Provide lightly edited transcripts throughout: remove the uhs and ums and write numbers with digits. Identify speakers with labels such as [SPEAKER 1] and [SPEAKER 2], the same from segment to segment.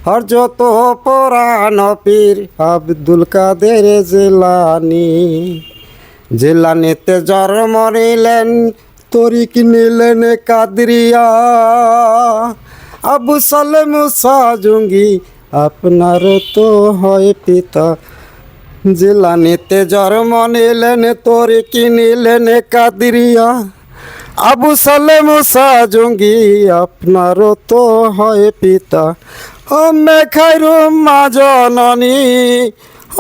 [SPEAKER 1] হযরত পুরান পীর আব্দুল কাদের জিলানী। জিলানীতে জন্ম নিলেন, তরিক নিলেন কাদরিয়া। আবু সালে মুসা জঙ্গি আপনার তো হয় পিতা। জিলানীতে জন্ম নিলেন, তরিক নিলেন কাদরিয়া। আবু সালে মুসা জঙ্গি আপনার তো হয় পিতা। ও মেখাইরু মা জননী,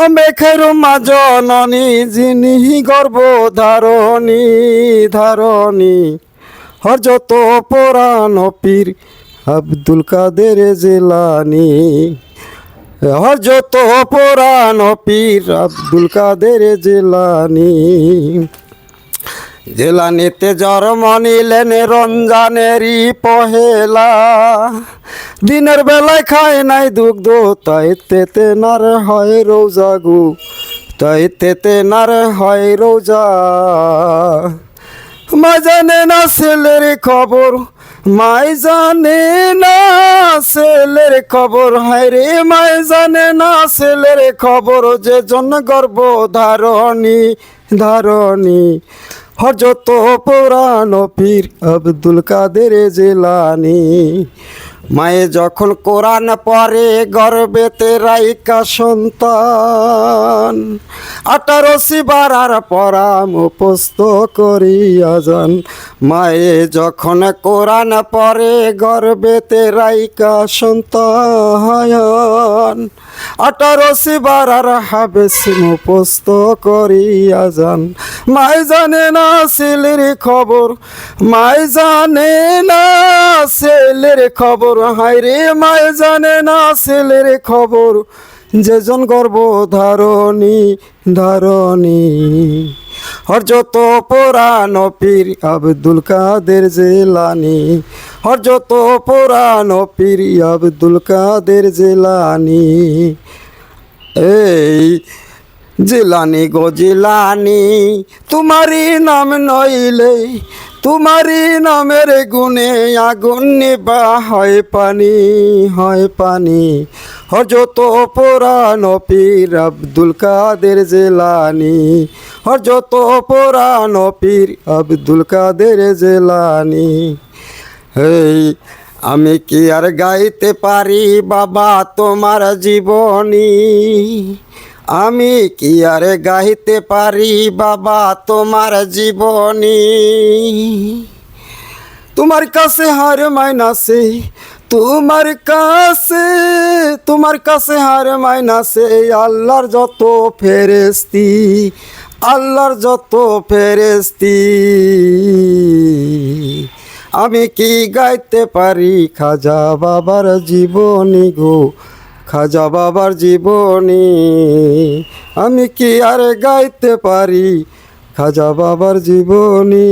[SPEAKER 1] ও মেখাইরু মা জননী, যিনি গর্ভ ধারণী ধারণী। হযরত পুরান পীর আব্দুল কাদের জিলানী। হযরত পুরান পীর আব্দুল কাদের জিলানী। জিলানীতে জন্ম নিলেন রমজানেরই পহেলা। দিনের বেলায় খায় নাই দুগ্ধ, তাই তেতে নার হয় রোজা গো, তাই তেতে নার হয় রোজা। মা জানে না ছেলের খবর, মাই জানে না ছেলের খবর, হায় রে মাই জানে না ছেলের খবর, যে জন গর্ভ ধারণী ধারণী। হযরত পুরান পীর আব্দুল কাদের জিলানী। মায়ে যখন কোরআন পড়ে গর্বেতে রাইকা সন্তান, 18 বারার পড়া মুখস্থ করিয়া যান। মায়ে যখন কোরআন পড়ে গর্বেতে রাইকা সন্তান, 18 বারার হাবেস মুখস্থ করিয়া যান। মাই জানে না ছেলের খবর, মাই জানে না ছেলের খবর, হায় রে মাই জানে না ছেলের খবর, যেজন গর্ভ ধারণী ধারণী। হযরত পুরান পীর আব্দুল কাদের জিলানী। হযরত পুরান পীর আব্দুল কাদের জিলানী। এই জিলানী গো জিলানী, তোমারি নাম নইলে, তোমারি নামের গুণে আগুন নিবা হয় পানি হয় পানি। হযরত পুরান পীর আব্দুল কাদের জিলানী। হযরত পুরান পীর আব্দুল কাদের জিলানী। হেই আমি কি আর গাইতে পারি বাবা তোমার জীবনী, আমি কি আর গাইতে পারি বাবা তোমার জীবনী। তোমার কাছে হার মাইনাছে, তোমার কাছে, তোমার কাছে হার মাইনাছে আল্লাহর যত ফেরেশতি, আল্লাহর যত ফেরেশতি। আমি কি গাইতে পারি খাজা বাবার জীবনী গো, খাজা বাবার জীবনী। আমি কি আর গাইতে পারি খাজা বাবার জীবনী।